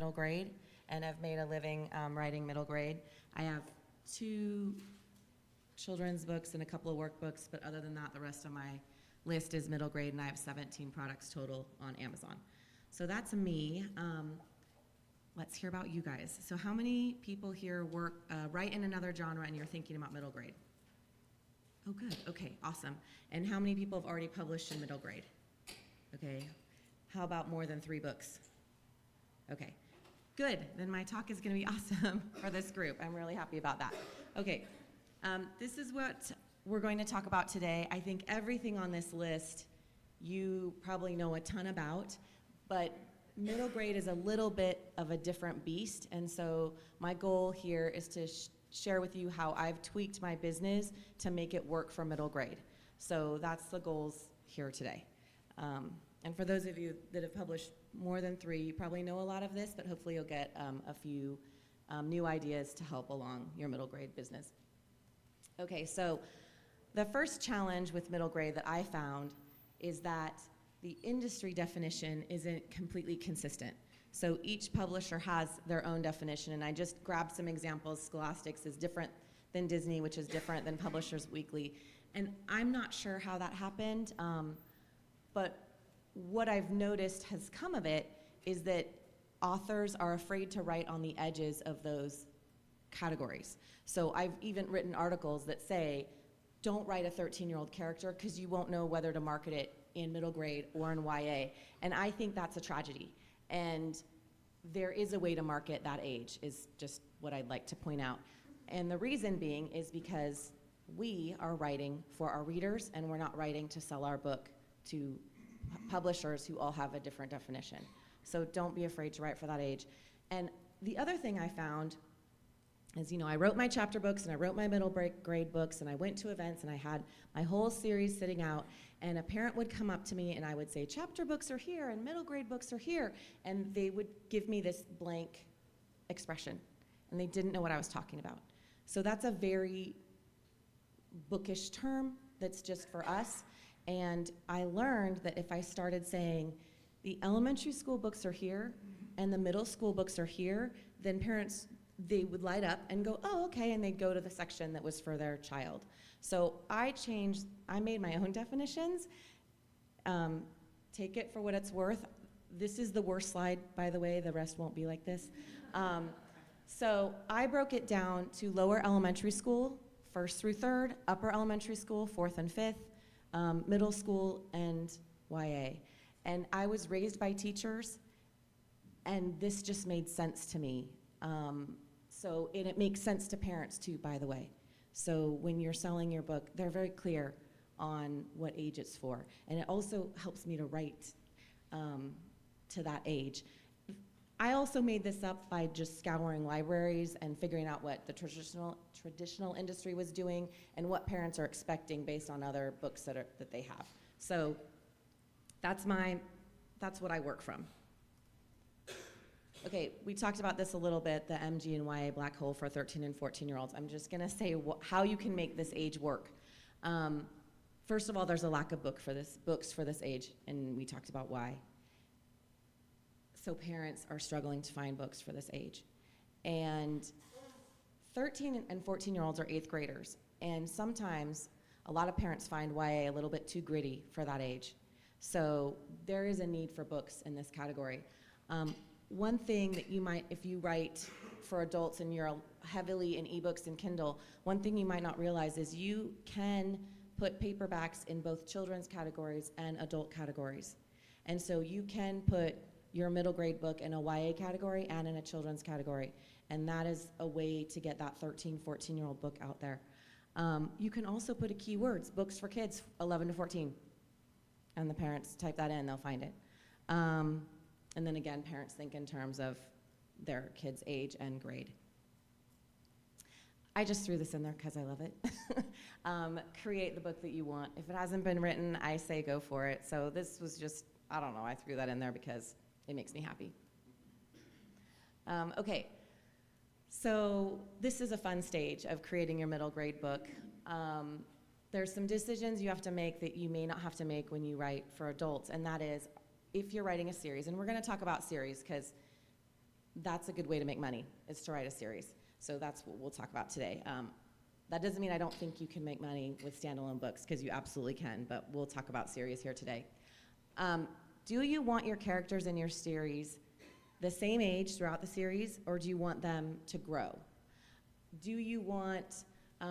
middle grade, and I've made a living writing middle grade. I have 2 children's books and a couple of workbooks, but other than that, the rest of my list is middle grade, and I have 17 products total on Amazon. So that's me. Let's hear about you guys. So how many people here write in another genre and you're thinking about middle grade? Oh, good. Okay, awesome. And how many people have already published in middle grade? Okay. How about more than 3 books? Okay. Good. Then my talk is going to be awesome for this group. I'm really happy about that. Okay. This is what we're going to talk about today. I think everything on this list you probably know a ton about, but middle grade is a little bit of a different beast, and so my goal here is to share with you how I've tweaked my business to make it work for middle grade. So that's the goals here today. And for those of you that have published more than 3, you probably know a lot of this, but hopefully you'll get a few new ideas to help along your middle grade business. Okay, so the first challenge with middle grade that I found is that the industry definition isn't completely consistent. So each publisher has their own definition, and I just grabbed some examples. Scholastics is different than Disney, which is different than Publishers Weekly. And I'm not sure how that happened, but what I've noticed has come of it is that authors are afraid to write on the edges of those categories. So I've even written articles that say, don't write a 13-year-old character because you won't know whether to market it in middle grade or in YA. And I think that's a tragedy. And there is a way to market that age, is just what I'd like to point out. And the reason being is because we are writing for our readers, and we're not writing to sell our book to publishers who all have a different definition. So don't be afraid to write for that age. And the other thing I found is, I wrote my chapter books and I wrote my middle grade books, and I went to events and I had my whole series sitting out, and a parent would come up to me and I would say, chapter books are here and middle grade books are here, and they would give me this blank expression and they didn't know what I was talking about. So that's a very bookish term that's just for us, and I learned that if I started saying the elementary school books are here and the middle school books are here, then parents, they would light up and go, oh, okay, and they'd go to the section that was for their child. So I made my own definitions. Take it for what it's worth. This is the worst slide, by the way. The rest won't be like this. So I broke it down to lower elementary school, 1st through 3rd, upper elementary school, 4th and 5th, middle school, and YA. And I was raised by teachers, and this just made sense to me. And it makes sense to parents too, by the way. So when you're selling your book, they're very clear on what age it's for. And it also helps me to write to that age. I also made this up by just scouring libraries and figuring out what the traditional industry was doing and what parents are expecting based on other books that they have. So that's what I work from. Okay, we talked about this a little bit, the MG and YA black hole for 13 and 14-year-olds. I'm just going to say how you can make this age work. First of all, there's a lack of books for this age, and we talked about why. So parents are struggling to find books for this age. And 13 and 14-year-olds are 8th graders, and sometimes a lot of parents find YA a little bit too gritty for that age. So there is a need for books in this category. One thing that you might, if you write for adults and you're heavily in ebooks and Kindle, one thing you might not realize is you can put paperbacks in both children's categories and adult categories. And so you can put your middle grade book in a YA category and in a children's category. And that is a way to get that 13, 14-year-old book out there. You can also put a keywords, books for kids 11 to 14. And the parents type that in, they'll find it. And then again, parents think in terms of their kid's age and grade. I just threw this in there because I love it. Create the book that you want. If it hasn't been written, I say go for it. So this was just, I don't know, I threw that in there because it makes me happy. Okay, so this is a fun stage of creating your middle grade book. There's some decisions you have to make that you may not have to make when you write for adults, and that is if you're writing a series, and we're going to talk about series because that's a good way to make money, is to write a series. So that's what we'll talk about today. That doesn't mean I don't think you can make money with standalone books, because you absolutely can, but we'll talk about series here today. Do you want your characters in your series the same age throughout the series, or do you want them to grow? Do you want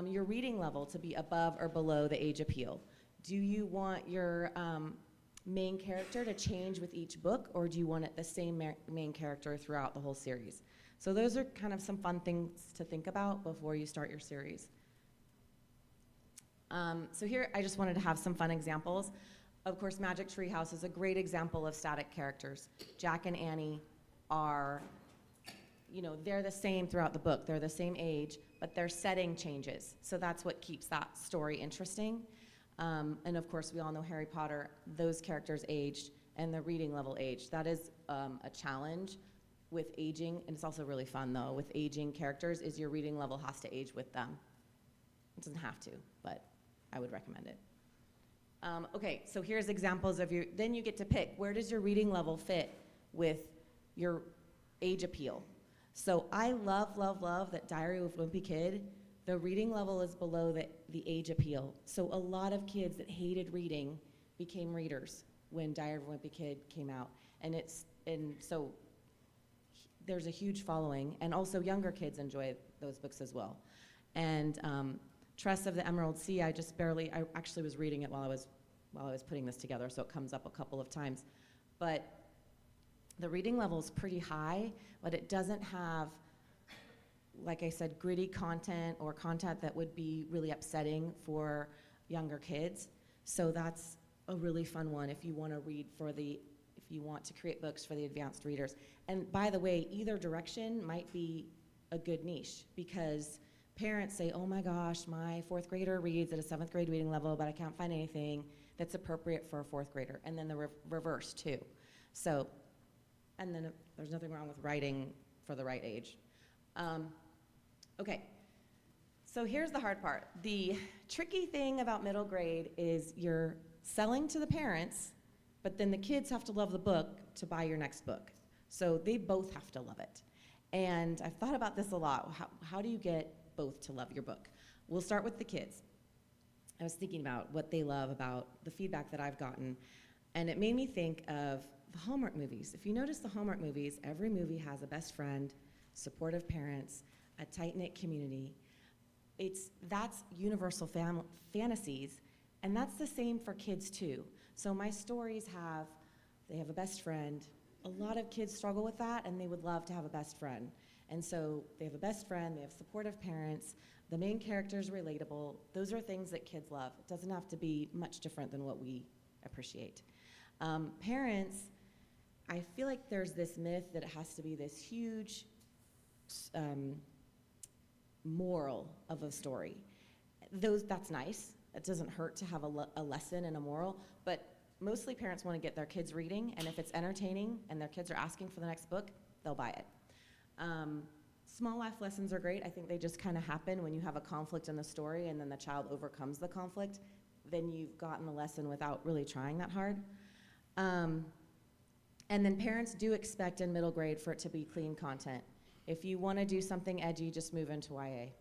your reading level to be above or below the age appeal? Do you want your main character to change with each book, or do you want it the same main character throughout the whole series? So those are kind of some fun things to think about before you start your series. So here I just wanted to have some fun examples. Of course, Magic Tree House is a great example of static characters. Jack and Annie are, they're the same throughout the book. They're the same age, but their setting changes. So that's what keeps that story interesting. And of course, we all know Harry Potter, those characters aged and the reading level aged. That is a challenge with aging, and it's also really fun though, with aging characters, is your reading level has to age with them. It doesn't have to, but I would recommend it. Okay, so here's examples of then you get to pick, where does your reading level fit with your age appeal? So I love, love, love that Diary of a Wimpy Kid, the reading level is below the age appeal. So a lot of kids that hated reading became readers when Diary of a Wimpy Kid came out. And so there's a huge following, and also younger kids enjoy those books as well. And Tress of the Emerald Sea, I actually was reading it while I was putting this together, so it comes up a couple of times. But the reading level is pretty high, but it doesn't have, like I said, gritty content or content that would be really upsetting for younger kids. So that's a really fun one if you want to if you want to create books for the advanced readers. And by the way, either direction might be a good niche, because parents say, oh my gosh, my 4th grader reads at a 7th grade reading level, but I can't find anything that's appropriate for a 4th grader. And then the reverse too. So, and then there's nothing wrong with writing for the right age. Okay, so here's the hard part. The tricky thing about middle grade is you're selling to the parents, but then the kids have to love the book to buy your next book. So they both have to love it. And I've thought about this a lot. How do you get both to love your book? We'll start with the kids. I was thinking about what they love, about the feedback that I've gotten, and it made me think of the Hallmark movies. If you notice the Hallmark movies, every movie has a best friend, supportive parents, a tight-knit community. That's universal fantasies, and that's the same for kids too. So my stories they have a best friend. A lot of kids struggle with that, and they would love to have a best friend. And so they have a best friend, they have supportive parents, the main character is relatable. Those are things that kids love. It doesn't have to be much different than what we appreciate. Parents, I feel like there's this myth that it has to be this huge moral of a story. That's nice. It doesn't hurt to have a lesson and a moral, but mostly parents want to get their kids reading, and if it's entertaining and their kids are asking for the next book, they'll buy it. Small life lessons are great. I think they just kind of happen when you have a conflict in the story and then the child overcomes the conflict. Then you've gotten a lesson without really trying that hard. And then parents do expect in middle grade for it to be clean content. If you want to do something edgy, just move into YA.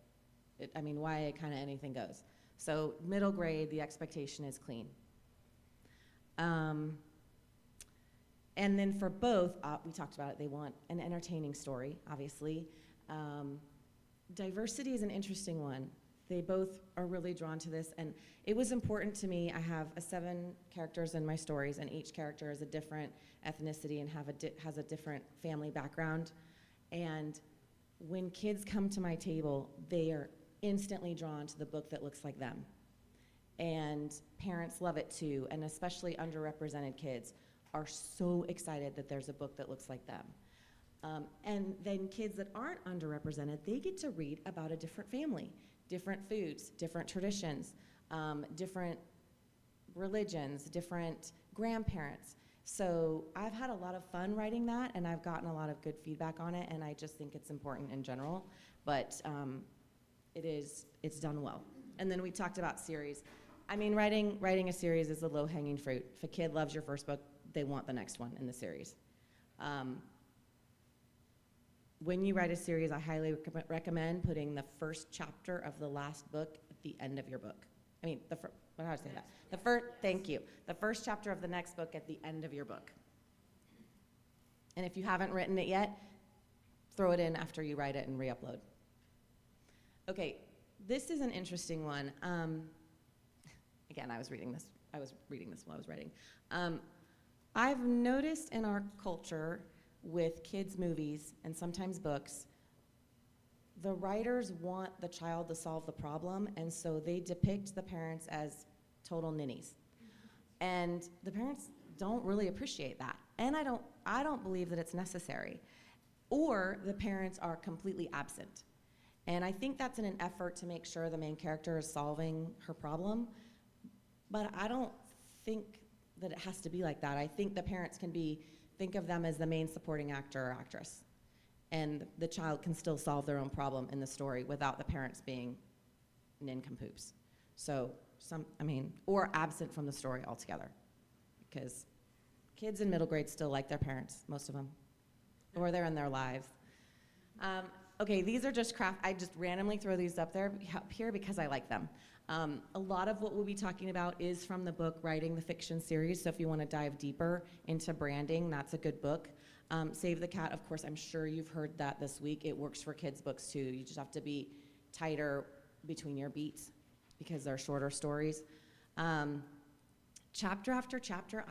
YA kind of anything goes. So middle grade, the expectation is clean. And then for both, we talked about it, they want an entertaining story, obviously. Diversity is an interesting one. They both are really drawn to this, and it was important to me. I have 7 characters in my stories, and each character is a different ethnicity and has a different family background. And when kids come to my table, they are instantly drawn to the book that looks like them. And parents love it too, and especially underrepresented kids are so excited that there's a book that looks like them. And then kids that aren't underrepresented, they get to read about a different family, different foods, different traditions, different religions, different grandparents. So I've had a lot of fun writing that, and I've gotten a lot of good feedback on it, and I just think it's important in general, but it's done well. And then we talked about series. Writing a series is a low-hanging fruit. If a kid loves your first book, they want the next one in the series. when you write a series, I highly recommend putting the first chapter of the last book at the end of your book. I mean, how do I say that? Thank you. The first chapter of the next book at the end of your book. And if you haven't written it yet, throw it in after you write it and re-upload. Okay, this is an interesting one. Again, I was reading this while I was writing. I've noticed in our culture with kids' movies and sometimes books, the writers want the child to solve the problem, and so they depict the parents as total ninnies. And the parents don't really appreciate that. And I don't believe that it's necessary. Or the parents are completely absent. And I think that's in an effort to make sure the main character is solving her problem. But I don't think that it has to be like that. I think the parents can think of them as the main supporting actor or actress. And the child can still solve their own problem in the story without the parents being nincompoops. So, or absent from the story altogether. Because kids in middle grade still like their parents, most of them. Or they're in their lives. Okay, these are just I just randomly throw these up here because I like them. A lot of what we'll be talking about is from the book Writing the Fiction series, so if you want to dive deeper into branding, that's a good book. Save the Cat, of course, I'm sure you've heard that this week. It works for kids' books too. You just have to be tighter between your beats because they're shorter stories. Chapter after chapter,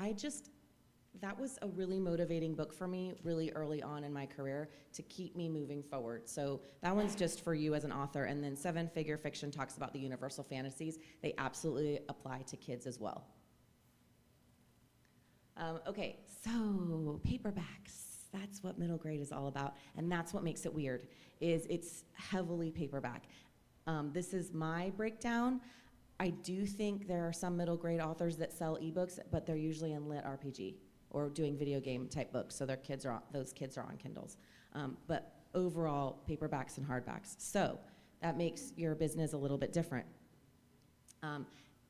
that was a really motivating book for me really early on in my career to keep me moving forward. So that one's just for you as an author. And then Seven Figure Fiction talks about the universal fantasies. They absolutely apply to kids as well. Okay, so paperbacks. That's what middle grade is all about. And that's what makes it weird, is it's heavily paperback. This is my breakdown. I do think there are some middle grade authors that sell ebooks, but they're usually in lit RPG or doing video game type books, so those kids are on Kindles. But overall, paperbacks and hardbacks. So that makes your business a little bit different.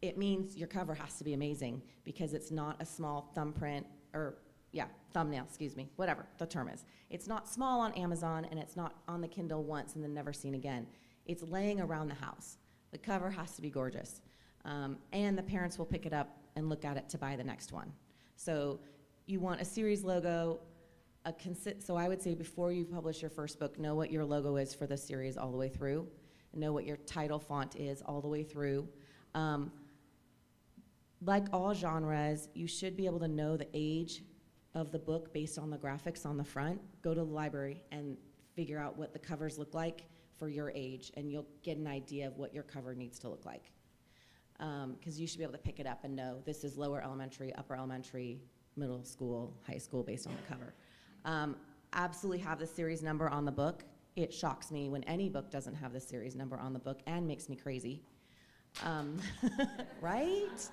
It means your cover has to be amazing because it's not a small thumbnail, whatever the term is. It's not small on Amazon and it's not on the Kindle once and then never seen again. It's laying around the house. The cover has to be gorgeous. And the parents will pick it up and look at it to buy the next one. So you want a series logo, so I would say before you publish your first book, know what your logo is for the series all the way through, and know what your title font is all the way through. Like all genres, you should be able to know the age of the book based on the graphics on the front. Go to the library and figure out what the covers look like for your age, and you'll get an idea of what your cover needs to look like. Because you should be able to pick it up and know this is lower elementary, upper elementary, middle school, high school based on the cover. Absolutely have the series number on the book. It shocks me when any book doesn't have the series number on the book and makes me crazy. Right?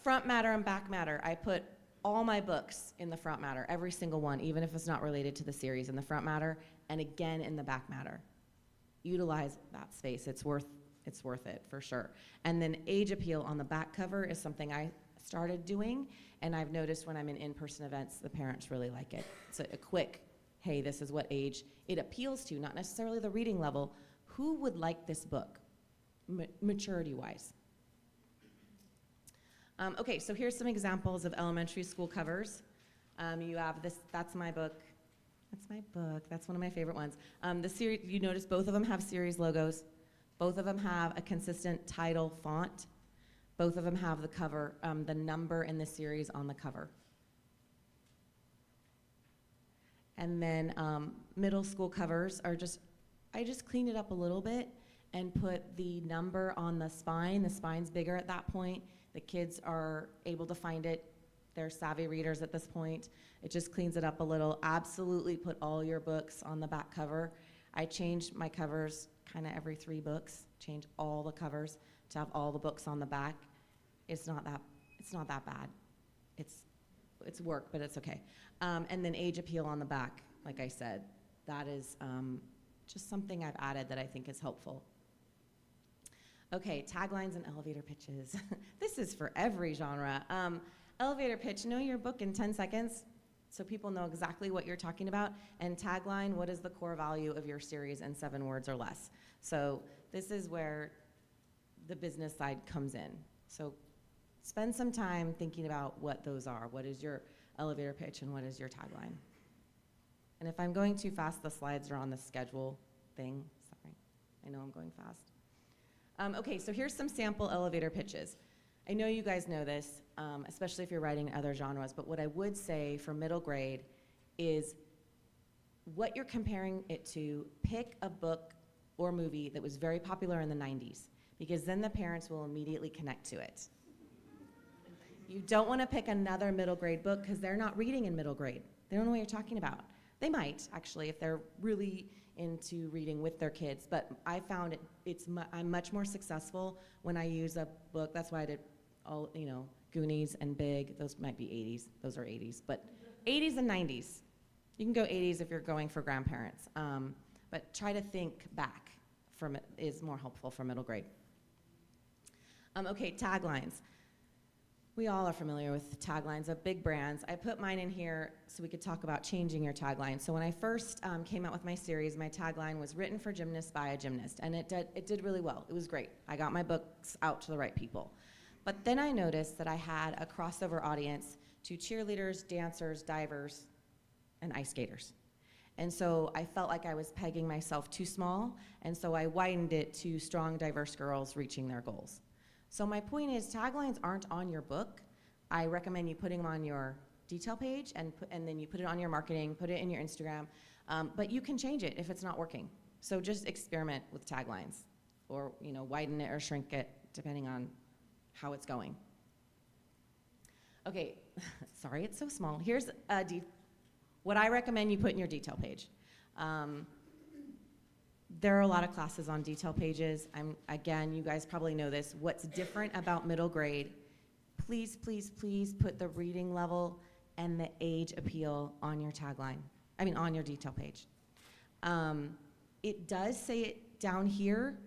Front matter and back matter. I put all my books in the front matter, every single one, even if it's not related to the series, in the front matter, and again in the back matter. Utilize that space. It's worth it for sure. And then age appeal on the back cover is something I started doing, and I've noticed when I'm in in-person events, the parents really like it. It's a quick, hey, this is what age it appeals to, not necessarily the reading level. Who would like this book, maturity-wise? Okay, so here's some examples of elementary school covers. You have this, that's my book. That's one of my favorite ones. The series, you notice both of them have series logos. Both of them have a consistent title font. Both of them have the cover, the number in the series on the cover. And then middle school covers are I just cleaned it up a little bit and put the number on the spine. The spine's bigger at that point. The kids are able to find it. They're savvy readers at this point. It just cleans it up a little. Absolutely put all your books on the back cover. I changed my covers kind of every 3 books, change all the covers to have all the books on the back. It's not that bad. It's work, but it's okay. And then age appeal on the back, like I said, that is just something I've added that I think is helpful. Okay, taglines and elevator pitches. This is for every genre. Elevator pitch, know your book in 10 seconds. so people know exactly what you're talking about. And tagline, what is the core value of your series in 7 words or less? So this is where the business side comes in. So spend some time thinking about what those are. What is your elevator pitch and what is your tagline? And if I'm going too fast, the slides are on the schedule thing. Sorry, I know I'm going fast. Okay, so here's some sample elevator pitches. I know you guys know this, especially if you're writing other genres, but what I would say for middle grade is what you're comparing it to, pick a book or movie that was very popular in the 90s, because then the parents will immediately connect to it. You don't want to pick another middle grade book because they're not reading in middle grade. They don't know what you're talking about. They might, actually, if they're really into reading with their kids, but I found I'm much more successful when I use a book. That's why I did all, Goonies and Big. Those might be 80s. Those are 80s, but 80s and 90s. You can go 80s if you're going for grandparents, but try to think back is more helpful for middle grade. Okay, taglines. We all are familiar with taglines of big brands. I put mine in here so we could talk about changing your tagline. So when I first came out with my series, my tagline was written for gymnasts by a gymnast, and it did really well. It was great. I got my books out to the right people. But then I noticed that I had a crossover audience to cheerleaders, dancers, divers, and ice skaters. And so I felt like I was pegging myself too small, and so I widened it to strong, diverse girls reaching their goals. So my point is, taglines aren't on your book. I recommend you putting them on your detail page, and then you put it on your marketing, put it in your Instagram, but you can change it if it's not working. So just experiment with taglines, or widen it or shrink it, depending on how it's going. Okay, sorry, it's so small. Here's what I recommend you put in your detail page. There are a lot of classes on detail pages. Again, you guys probably know this. What's different about middle grade, please, please, please put the reading level and the age appeal on your tagline. On your detail page. It does say it down here,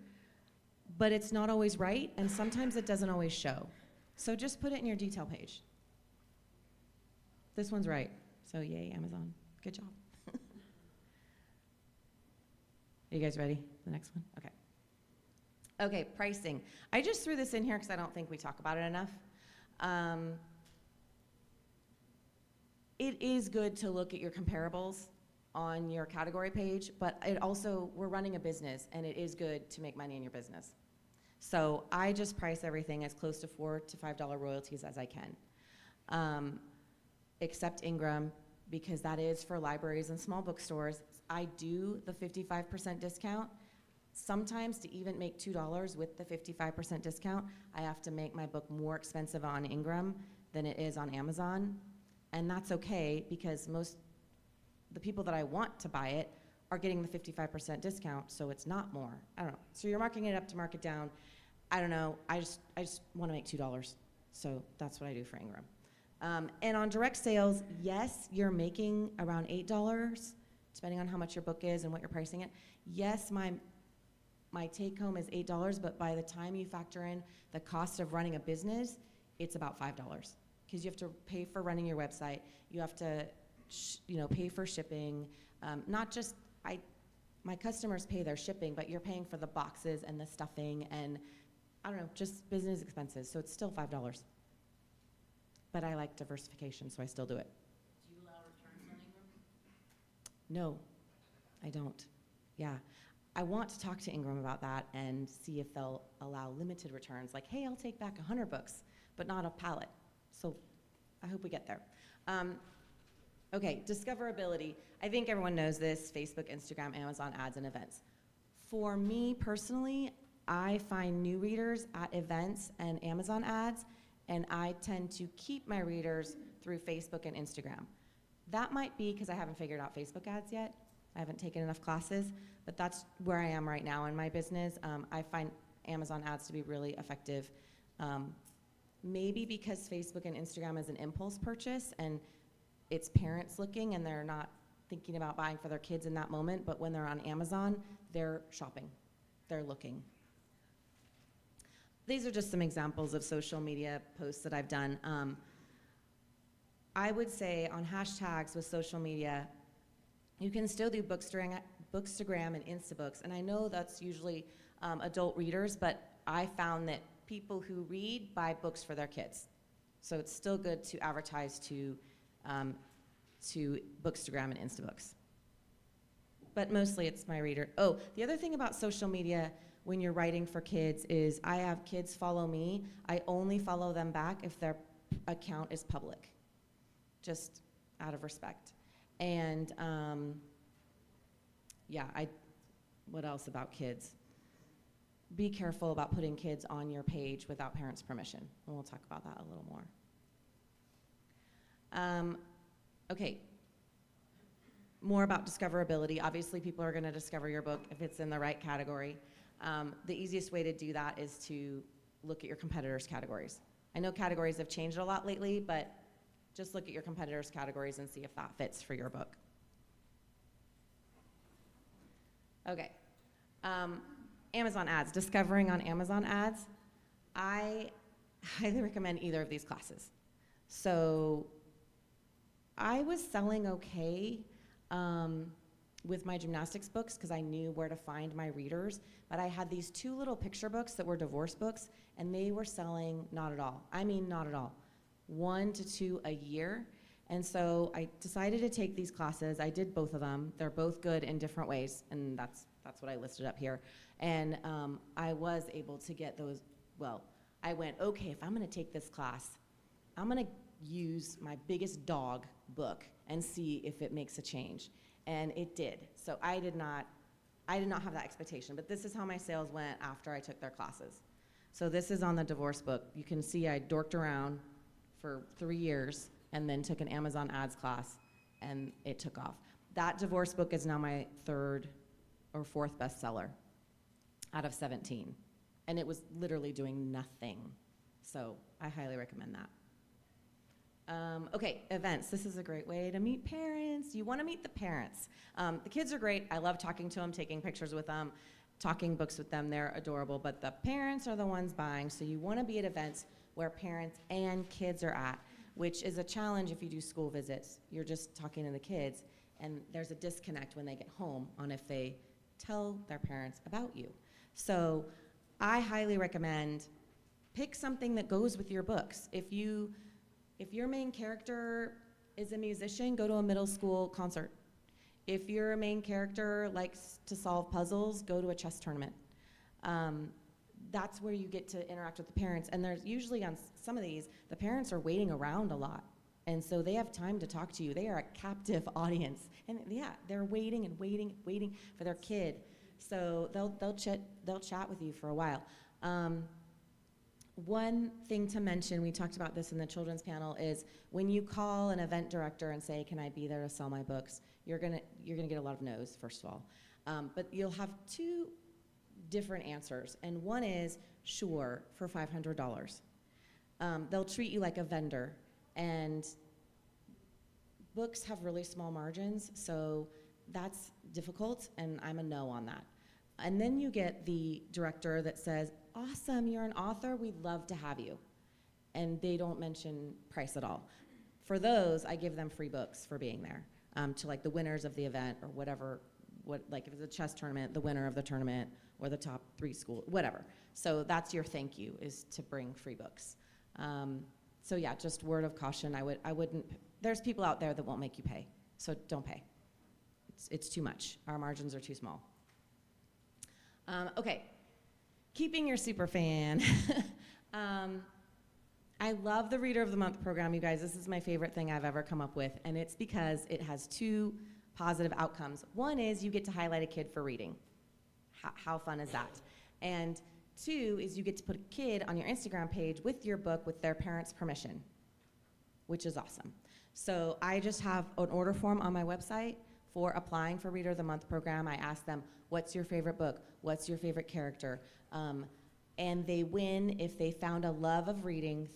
but it's not always right, and sometimes it doesn't always show. So just put it in your detail page. This one's right, so yay, Amazon. Good job. Are you guys ready? The next one? Okay. Okay, pricing. I just threw this in here because I don't think we talk about it enough. It is good to look at your comparables on your category page, but we're running a business, and it is good to make money in your business. So I just price everything as close to $4 to $5 royalties as I can. Except Ingram, because that is for libraries and small bookstores. I do the 55% discount. Sometimes to even make $2 with the 55% discount, I have to make my book more expensive on Ingram than it is on Amazon. And that's okay, because the people that I want to buy it are getting the 55% discount, so it's not more. I don't know. So you're marking it up to mark it down. I don't know. I just want to make $2. So that's what I do for Ingram. And on direct sales, yes, you're making around $8, depending on how much your book is and what you're pricing it. Yes, my take home is $8, but by the time you factor in the cost of running a business, it's about $5, because you have to pay for running your website. You have to, pay for shipping. Not just my customers pay their shipping, but you're paying for the boxes and the stuffing and just business expenses. So it's still $5. But I like diversification, so I still do it. Do you allow returns on Ingram? No, I don't. Yeah. I want to talk to Ingram about that and see if they'll allow limited returns, like, hey, I'll take back 100 books, but not a pallet. So I hope we get there. Okay, discoverability. I think everyone knows this: Facebook, Instagram, Amazon ads, and events. For me personally, I find new readers at events and Amazon ads, and I tend to keep my readers through Facebook and Instagram. That might be because I haven't figured out Facebook ads yet. I haven't taken enough classes, but that's where I am right now in my business. I find Amazon ads to be really effective. Maybe because Facebook and Instagram is an impulse purchase, and it's parents looking, and they're not thinking about buying for their kids in that moment, but when they're on Amazon, they're shopping, they're looking. These are just some examples of social media posts that I've done. I would say on hashtags with social media, you can still do Bookstagram and Instabooks, and I know that's usually adult readers, but I found that people who read buy books for their kids. So it's still good to advertise to Bookstagram and Instabooks. But mostly it's my reader. Oh, the other thing about social media when you're writing for kids is I have kids follow me. I only follow them back if their account is public, just out of respect. And what else about kids? Be careful about putting kids on your page without parents' permission, and we'll talk about that a little more. Okay, more about discoverability. Obviously, people are gonna discover your book if it's in the right category. The easiest way to do that is to look at your competitors' categories. I know categories have changed a lot lately, but just look at your competitors' categories and see if that fits for your book. Okay. Amazon ads, discovering on Amazon ads. I highly recommend either of these classes. So I was selling okay with my gymnastics books because I knew where to find my readers, but I had these 2 little picture books that were divorce books, and they were selling not at all. I mean, not at all. 1 to 2 a year. And so I decided to take these classes. I did both of them. They're both good in different ways, and that's what I listed up here. And I was able to get those, well, I went, okay, if I'm gonna take this class, I'm gonna use my biggest dog book and see if it makes a change. And it did. So I did not have that expectation, but this is how my sales went after I took their classes. So this is on the divorce book. You can see I dorked around for 3 years and then took an Amazon ads class, and it took off. That divorce book is now my 3rd or 4th bestseller out of 17. And it was literally doing nothing. So I highly recommend that. Okay, events. This is a great way to meet parents. You want to meet the parents. The kids are great. I love talking to them, taking pictures with them, talking books with them. They're adorable. But the parents are the ones buying. So you want to be at events where parents and kids are at, which is a challenge if you do school visits. You're just talking to the kids, and there's a disconnect when they get home on if they tell their parents about you. So I highly recommend pick something that goes with your books. If your main character is a musician, go to a middle school concert. If your main character likes to solve puzzles, go to a chess tournament. That's where you get to interact with the parents. And there's usually on some of these, the parents are waiting around a lot. And so they have time to talk to you. They are a captive audience. And yeah, they're waiting and waiting and waiting for their kid. So they'll chat with you for a while. One thing to mention, we talked about this in the children's panel, is when you call an event director and say, can I be there to sell my books, you're gonna get a lot of no's, first of all. But you'll have 2 different answers. And one is, sure, for $500. They'll treat you like a vendor. And books have really small margins, so that's difficult, and I'm a no on that. And then you get the director that says, awesome, you're an author, we'd love to have you. And they don't mention price at all. For those, I give them free books for being there, to like the winners of the event or whatever, like if it's a chess tournament, the winner of the tournament, or the top 3 schools, whatever. So that's your thank you, is to bring free books. So yeah, just word of caution, I wouldn't, there's people out there that won't make you pay, so don't pay. It's too much. Our margins are too small. Okay, keeping your super fan. I love the Reader of the Month program, you guys. This is my favorite thing I've ever come up with, and it's because it has 2 positive outcomes. One is you get to highlight a kid for reading. How fun is that? And 2 is you get to put a kid on your Instagram page with your book with their parents' permission, which is awesome. So I just have an order form on my website for applying for Reader of the Month program. I ask them, what's your favorite book? What's your favorite character? And they win if they found a love of reading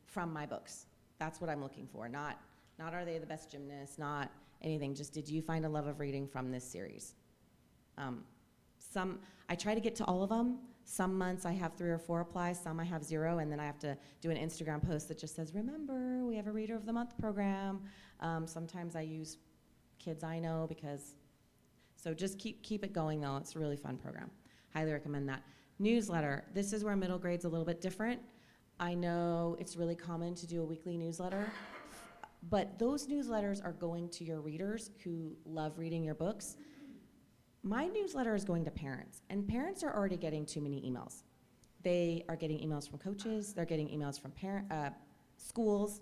from my books. That's what I'm looking for. Not are they the best gymnast, not anything, just did you find a love of reading from this series? I try to get to all of them. Some months I have 3 or 4 apply, some I have 0, and then I have to do an Instagram post that just says, remember, we have a Reader of the Month program. Sometimes I use kids I know so just keep it going though. It's a really fun program. Highly recommend that. Newsletter. This is where middle grade's a little bit different. I know it's really common to do a weekly newsletter, but those newsletters are going to your readers who love reading your books. My newsletter is going to parents, and parents are already getting too many emails. They are getting emails from coaches, they're getting emails from schools,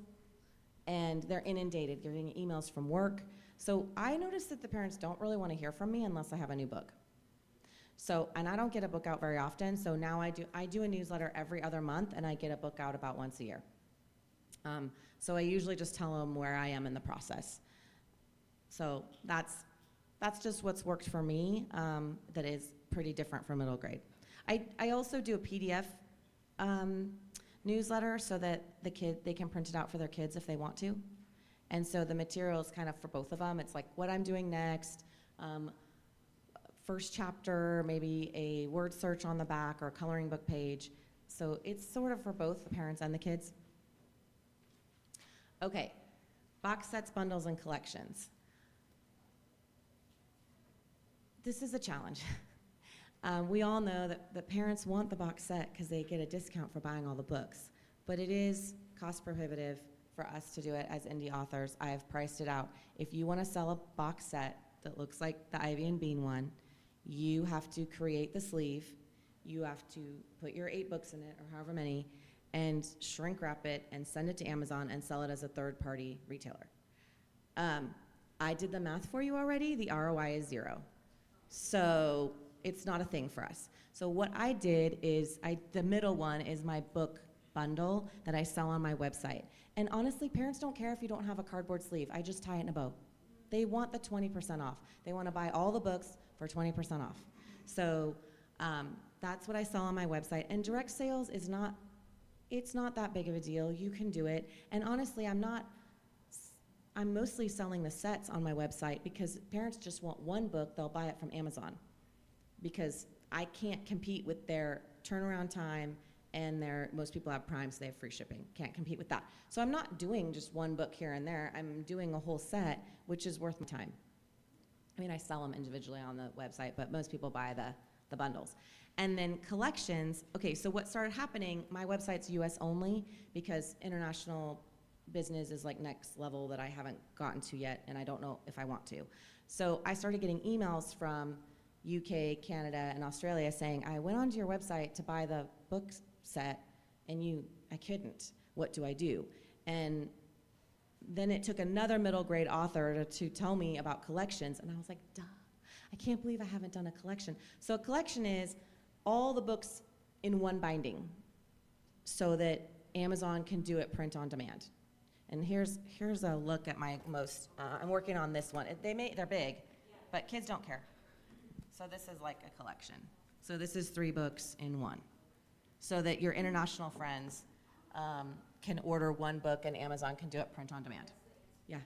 and they're inundated. They're getting emails from work. So I notice that the parents don't really want to hear from me unless I have a new book. So, and I don't get a book out very often, so now I do a newsletter every other month, and I get a book out about once a year. So I usually just tell them where I am in the process. So that's just what's worked for me that is pretty different from middle grade. I also do a PDF newsletter so that they can print it out for their kids if they want to. And so the material is kind of for both of them. It's like what I'm doing next, first chapter, maybe a word search on the back or a coloring book page. So it's sort of for both the parents and the kids. Okay, box sets, bundles, and collections. This is a challenge. We all know that parents want the box set because they get a discount for buying all the books, but it is cost prohibitive for us to do it as indie authors. I have priced it out. If you want to sell a box set that looks like the Ivy and Bean one, you have to create the sleeve, you have to put your 8 books in it, or however many, and shrink wrap it and send it to Amazon and sell it as a third-party retailer. I did the math for you already. The ROI is 0. So it's not a thing for us. So what I did is, the middle one is my book bundle that I sell on my website. And honestly, parents don't care if you don't have a cardboard sleeve. I just tie it in a bow. They want the 20% off. They want to buy all the books for 20% off. So that's what I sell on my website. And direct sales it's not that big of a deal. You can do it. And honestly, I'm mostly selling the sets on my website because parents just want one book, they'll buy it from Amazon. Because I can't compete with their turnaround time and most people have Prime, so they have free shipping. Can't compete with that. So I'm not doing just one book here and there. I'm doing a whole set, which is worth my time. I mean, I sell them individually on the website, but most people buy the bundles. And then collections, okay, so what started happening, my website's US only because international business is like next level that I haven't gotten to yet, and I don't know if I want to. So I started getting emails from UK, Canada, and Australia saying, I went onto your website to buy the book set, and I couldn't. What do I do? And then it took another middle grade author to tell me about collections, and I was like, duh, I can't believe I haven't done a collection. So a collection is all the books in one binding so that Amazon can do it print on demand. And here's a look at my most, I'm working on this one. They're big, but kids don't care. So this is like a collection. So this is 3 books in one. So that your international friends can order one book and Amazon can do it print on demand. Yeah.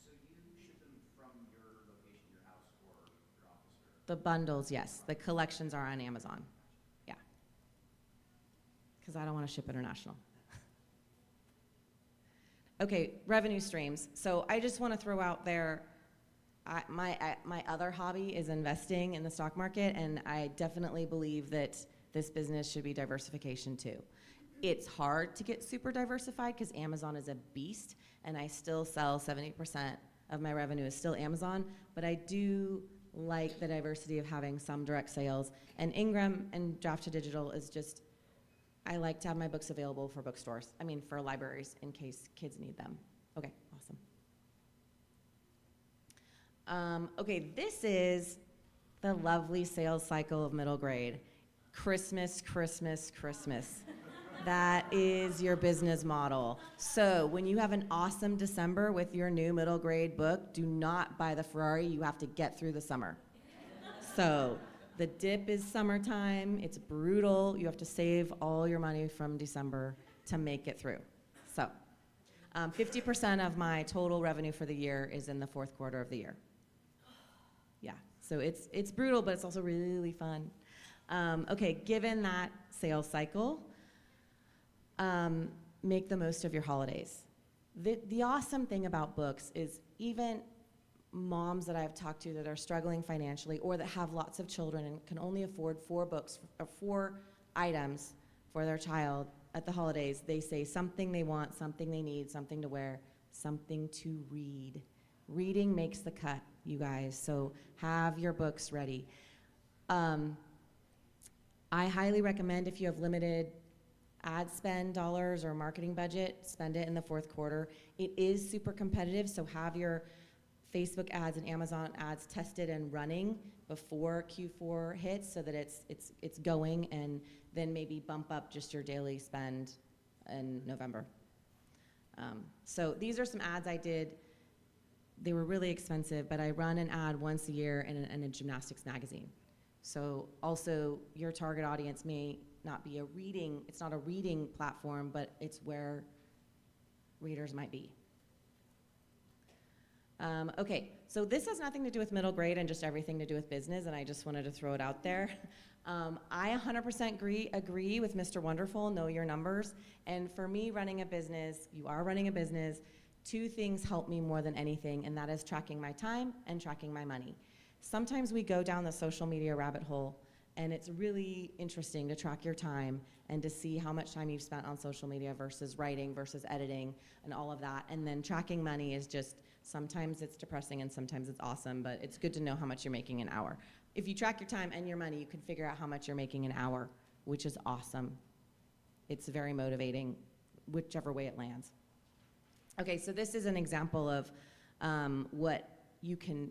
So you ship them from your location, your house, or your office? Or? The bundles, yes. The collections are on Amazon. Yeah. Because I don't want to ship international. Okay, revenue streams. So I just want to throw out there, my other hobby is investing in the stock market, and I definitely believe that this business should be diversification too. It's hard to get super diversified because Amazon is a beast, and I still sell 70% of my revenue is still Amazon, but I do like the diversity of having some direct sales. And Ingram and Draft to Digital is just, I like to have my books available for bookstores. I mean, for libraries in case kids need them. Okay, awesome. Okay, this is the lovely sales cycle of middle grade. Christmas, Christmas, Christmas. That is your business model. So when you have an awesome December with your new middle grade book, do not buy the Ferrari. You have to get through the summer. So the dip is summertime. It's brutal. You have to save all your money from December to make it through. So 50% of my total revenue for the year is in the 4th quarter of the year. Yeah, so it's brutal, but it's also really fun. Okay, given that sales cycle, make the most of your holidays. The awesome thing about books is even moms that I've talked to that are struggling financially or that have lots of children and can only afford 4 books or 4 items for their child at the holidays, they say something they want, something they need, something to wear, something to read. Reading makes the cut, you guys, so have your books ready. I highly recommend if you have limited ad spend dollars or marketing budget, spend it in the 4th quarter. It is super competitive, so have your Facebook ads and Amazon ads tested and running before Q4 hits so that it's going, and then maybe bump up just your daily spend in November. So these are some ads I did. They were really expensive, but I run an ad once a year in a gymnastics magazine. So also your target audience may not be it's not a reading platform, but it's where readers might be. Okay, so this has nothing to do with middle grade and just everything to do with business, and I just wanted to throw it out there. I 100% agree with Mr. Wonderful, know your numbers. And for me, running a business, you are running a business, 2 things help me more than anything, and that is tracking my time and tracking my money. Sometimes we go down the social media rabbit hole, and it's really interesting to track your time and to see how much time you've spent on social media versus writing versus editing and all of that. And then tracking money is just, sometimes it's depressing and sometimes it's awesome, but it's good to know how much you're making an hour. If you track your time and your money, you can figure out how much you're making an hour, which is awesome. It's very motivating, whichever way it lands. Okay, so this is an example of what you can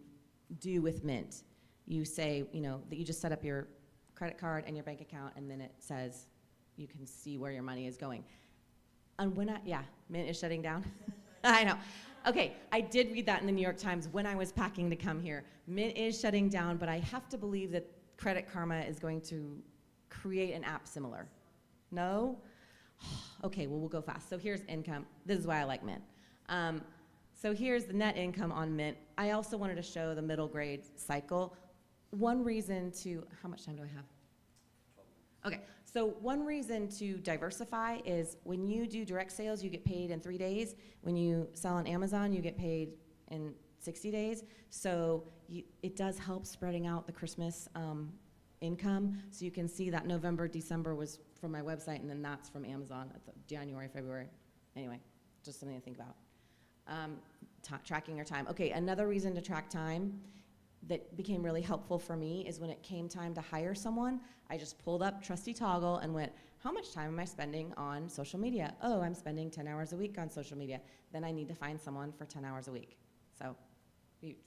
do with Mint. You say, that you just set up your credit card and your bank account, and then it says you can see where your money is going. And Mint is shutting down. I know. Okay, I did read that in the New York Times when I was packing to come here. Mint is shutting down, but I have to believe that Credit Karma is going to create an app similar. No? Okay, well, we'll go fast. So here's income. This is why I like Mint. So here's the net income on Mint. I also wanted to show the middle grade cycle. One reason to, how much time do I have? Okay, so one reason to diversify is when you do direct sales, you get paid in 3 days. When you sell on Amazon, you get paid in 60 days. So it does help spreading out the Christmas income. So you can see that November, December was from my website, and then that's from Amazon at January, February. Anyway, just something to think about. Tracking your time. Okay, another reason to track time that became really helpful for me is when it came time to hire someone, I just pulled up Trusty Toggle and went, how much time am I spending on social media? Oh, I'm spending 10 hours a week on social media. Then I need to find someone for 10 hours a week. So,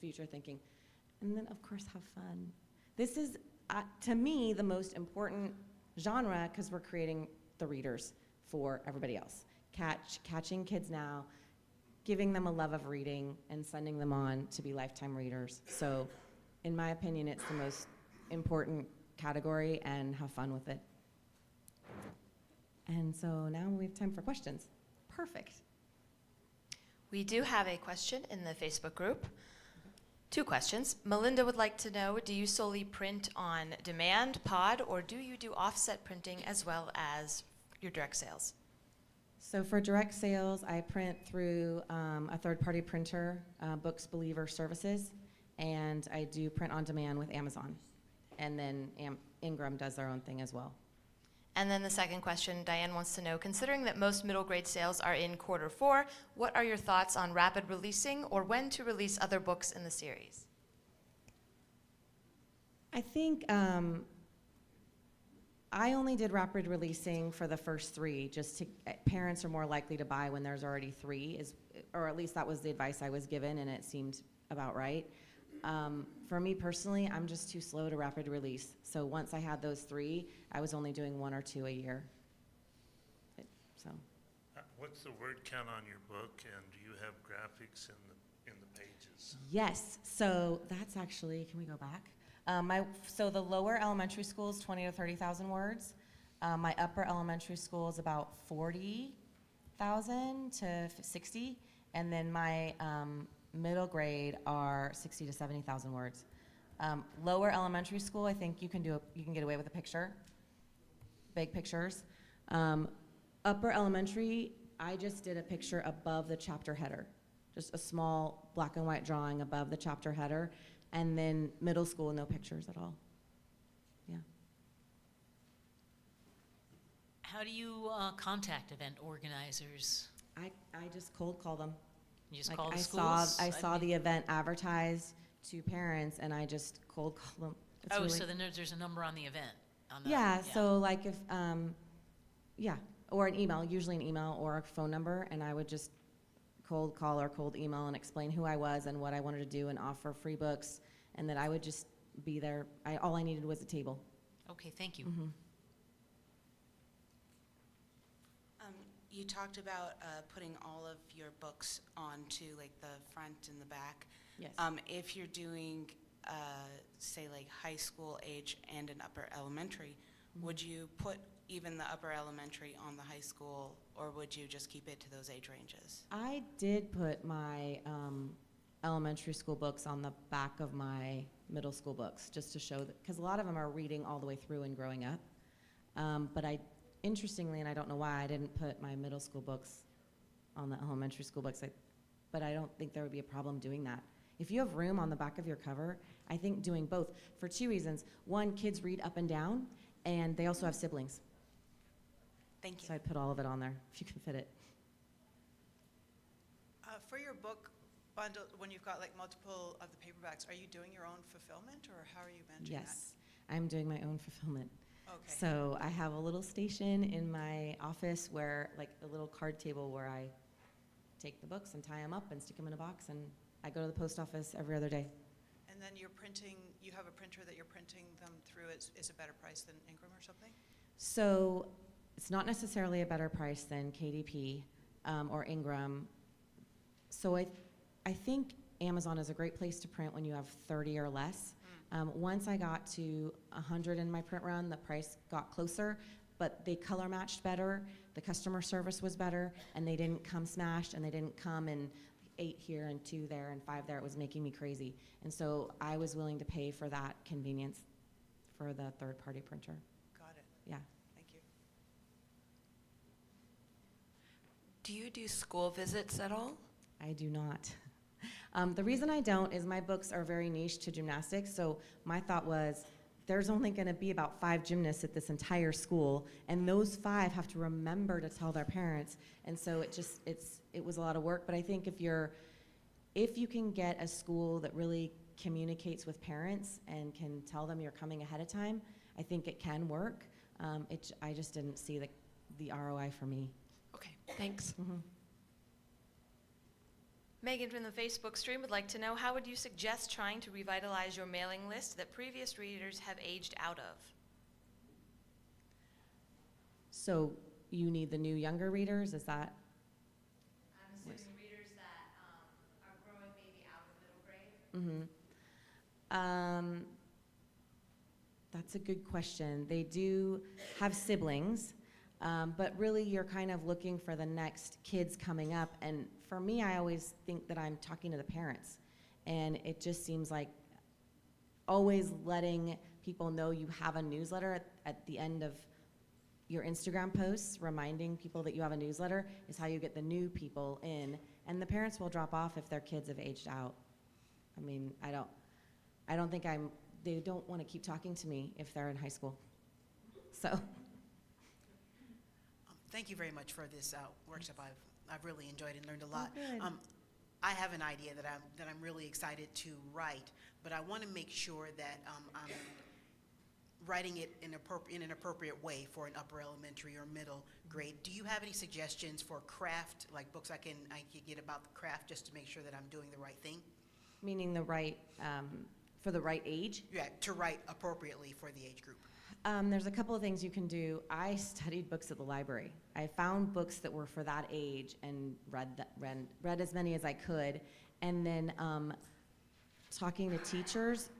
future thinking. And then, of course, have fun. This is, to me, the most important genre because we're creating the readers for everybody else. Catching kids now, giving them a love of reading, and sending them on to be lifetime readers. So, in my opinion, it's the most important category, and have fun with it. And so now we have time for questions. Perfect. We do have a question in the Facebook group. 2 questions. Melinda would like to know, do you solely print on demand, pod, or do you do offset printing as well as your direct sales? So for direct sales, I print through a third-party printer, Books Believer Services, and I do print on demand with Amazon. And then Ingram does their own thing as well. And then the second question, Diane wants to know, considering that most middle grade sales are in Q4, what are your thoughts on rapid releasing or when to release other books in the series? I think I only did rapid releasing for the first 3, just to, parents are more likely to buy when there's already 3, or at least that was the advice I was given, and it seemed about right. For me personally, I'm just too slow to rapid release. So once I had those 3, I was only doing 1 or 2 a year. What's the word count on your book, and do you have graphics in the pages? Yes. So that's actually, can we go back? So the lower elementary school is 20 to 30,000 words. My upper elementary school is about 40,000 to 60, and then my middle grade are 60 to 70,000 words. Lower elementary school, I think you can get away with a picture, big pictures. Upper elementary, I just did a picture above the chapter header, just a small black and white drawing above the chapter header, and then middle school, no pictures at all. Yeah. How do you contact event organizers? I just cold call them. You just Like, call the I schools? I saw mean- the event advertised to parents, and I just cold call them. It's Oh, really- so then there's a number on the event? Yeah, so like if, yeah, or an email, usually an email or a phone number, and I would just cold call or cold email and explain who I was and what I wanted to do and offer free books, and that I would just be there. All I needed was a table. Okay, thank you. Mhm. You talked about putting all of your books onto like the front and the back. Yes. If you're doing, say, like high school age and an upper elementary, would you put even the upper elementary on the high school, or would you just keep it to those age ranges? I did put my elementary school books on the back of my middle school books, just to show that, because a lot of them are reading all the way through and growing up. But interestingly, and I don't know why, I didn't put my middle school books on the elementary school books, but I don't think there would be a problem doing that. If you have room on the back of your cover, I think doing both, for two reasons. One, kids read up and down, and they also have siblings. Thank you. So I'd put all of it on there, if you can fit it. For your book bundle, when you've got like multiple of the paperbacks, are you doing your own fulfillment, or how are you managing that? Yes, I'm doing my own fulfillment. Okay. So I have a little station in my office where, like a little card table where I take the books and tie them up and stick them in a box, and I go to the post office every other day. And then you're printing, you have a printer that you're printing them through, is a better price than Ingram or something? So it's not necessarily a better price than KDP or Ingram. So I think Amazon is a great place to print when you have 30 or less. Once I got to 100 in my print run, the price got closer, but they color matched better, the customer service was better, and they didn't come smashed, and they didn't come in 8 here and 2 there and 5 there. It was making me crazy. And so I was willing to pay for that convenience for the third-party printer. Got it. Yeah. Thank you. Do you do school visits at all? I do not. The reason I don't is my books are very niche to gymnastics, so my thought was there's only going to be about 5 gymnasts at this entire school, and those 5 have to remember to tell their parents, and so it was a lot of work. But I think if you can get a school that really communicates with parents and can tell them you're coming ahead of time, I think it can work. I just didn't see the ROI for me. Okay, thanks. Mm-hmm. Megan from the Facebook stream would like to know, how would you suggest trying to revitalize your mailing list that previous readers have aged out of? So you need the new younger readers, is that? I'm assuming readers that are growing maybe out of middle grade. Mm-hmm. That's a good question. They do have siblings, but really you're kind of looking for the next kids coming up. And for me, I always think that I'm talking to the parents. And it just seems like always letting people know you have a newsletter at the end of your Instagram posts, reminding people that you have a newsletter is how you get the new people in. And the parents will drop off if their kids have aged out. I mean, I don't think they don't want to keep talking to me if they're in high school. So. Thank you very much for this workshop. I've really enjoyed and learned a lot. Oh, good. I have an idea that I'm really excited to write, but I want to make sure that I'm writing it in an appropriate way for an upper elementary or middle grade. Do you have any suggestions for craft, like books I can get about the craft, just to make sure that I'm doing the right thing? Meaning the right, for the right age? Yeah, to write appropriately for the age group. There's a couple of things you can do. I studied books at the library. I found books that were for that age and read as many as I could. And then talking to teachers.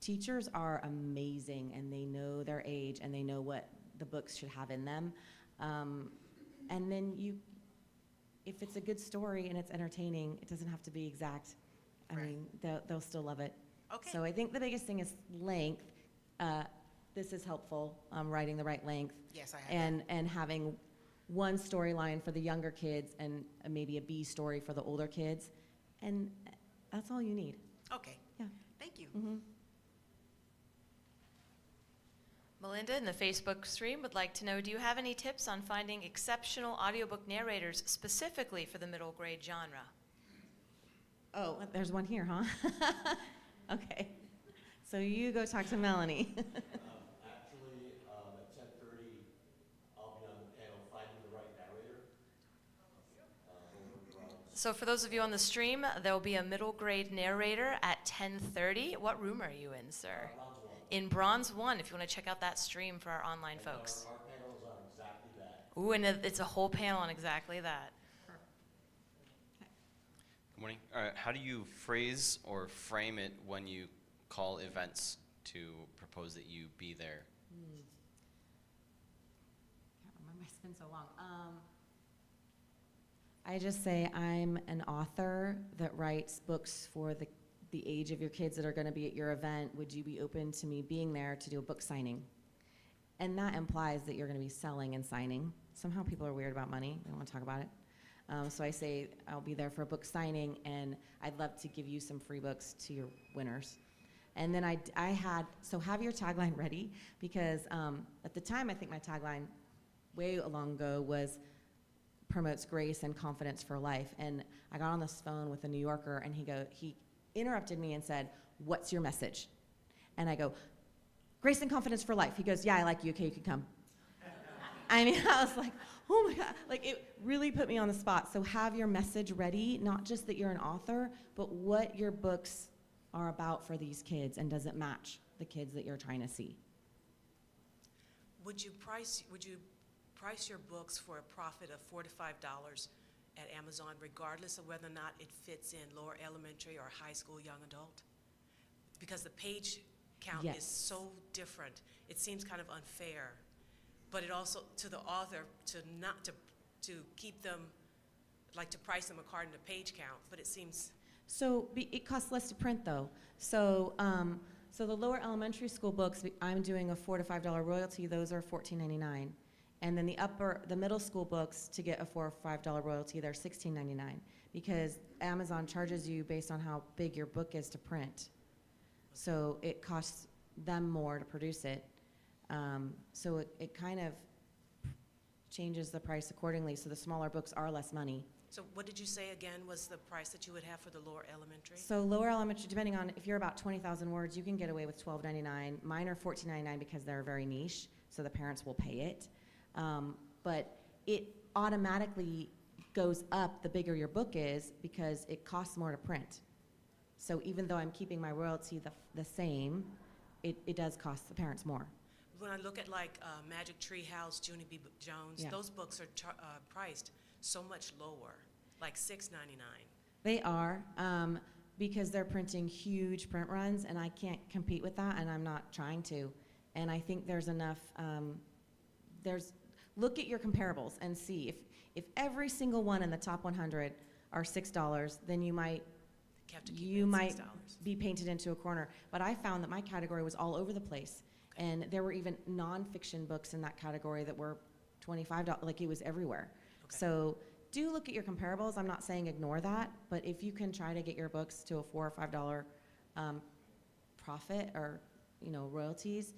Teachers are amazing, and they know their age, and they know what the books should have in them. And then if it's a good story and it's entertaining, it doesn't have to be exact. I Right. mean, they'll still love it. Okay. So I think the biggest thing is length. This is helpful, writing the right length. Yes, I have that. And having one storyline for the younger kids and maybe a B story for the older kids. And that's all you need. Okay. Yeah. Thank you. Mm-hmm. Melinda in the Facebook stream would like to know, do you have any tips on finding exceptional audiobook narrators specifically for the middle grade genre? Oh, there's one here, huh? Okay. So you go talk to Melanie. Actually, at 10:30, I'll be on the panel Finding the Right Narrator. Over in So for those of you on the stream, there will be a middle grade narrator at 10:30. What room are you in, sir? Bronze 1. In Bronze 1, if you want to check out that stream for our online folks. Our panel is on exactly that. Ooh, and it's a whole panel on exactly that. Good morning. How do you phrase or frame it when you call events to propose that you be there? Can't remember, it's been so long. I just say I'm an author that writes books for the age of your kids that are going to be at your event. Would you be open to me being there to do a book signing? And that implies that you're going to be selling and signing. Somehow people are weird about money. They don't want to talk about it. So I say I'll be there for a book signing, and I'd love to give you some free books to your winners. And then so have your tagline ready, because at the time I think my tagline way long ago was promotes grace and confidence for life. And I got on this phone with a New Yorker, and he interrupted me and said, "What's your message?" And I go, "Grace and confidence for life." He goes, "Yeah, I like you. Okay, you can come." I mean, I was like, oh my God. Like, it really put me on the spot. So have your message ready, not just that you're an author, but what your books are about for these kids, and does it match the kids that you're trying to see? Would you price your books for a profit of $4 to $5 at Amazon, regardless of whether or not it fits in lower elementary or high school young adult? Because the page count Yes. is so different. It seems kind of unfair, but it also to the author to keep them, like to price them according to page count. But it seems So it costs less to print, though. So so the lower elementary school books, I'm doing a $4 to $5 royalty. Those are $14.99. And then the middle school books, to get a $4 or $5 royalty, they're $16.99, because Amazon charges you based on how big your book is to print. So it costs them more to produce it. So it kind of changes the price accordingly. So the smaller books are less money. so. What did you say again was the price that you would have for the lower elementary? So lower elementary, depending on if you're about 20,000 words, you can get away with $12.99. Mine are $14.99 because they're very niche, so the parents will pay it. But it automatically goes up the bigger your book is, because it costs more to print. So even though I'm keeping my royalty the same, it does cost the parents more. When I look at like Magic Tree House, Junie B. Jones, Yeah. those books are priced so much lower, like $6.99. They are, because they're printing huge print runs, and I can't compete with that, and I'm not trying to. And I think there's enough, look at your comparables and see if every single one in the top 100 are $6, then you might Have to keep you it at might $6. be painted into a corner. But I found that my category was all over the place. Okay. And there were even nonfiction books in that category that were $25, like it was everywhere. Okay. So do look at your comparables. I'm not saying ignore that, but if you can try to get your books to a $4 or $5 profit, or royalties,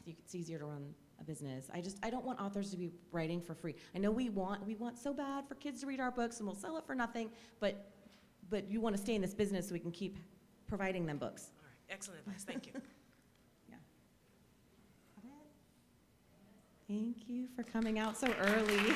it's easier to run a business. I don't want authors to be writing for free. I know we want so bad for kids to read our books, and we'll sell it for nothing, but you want to stay in this business so we can keep providing them books. All right, excellent advice, thank you. Yeah. Thank you for coming out so early.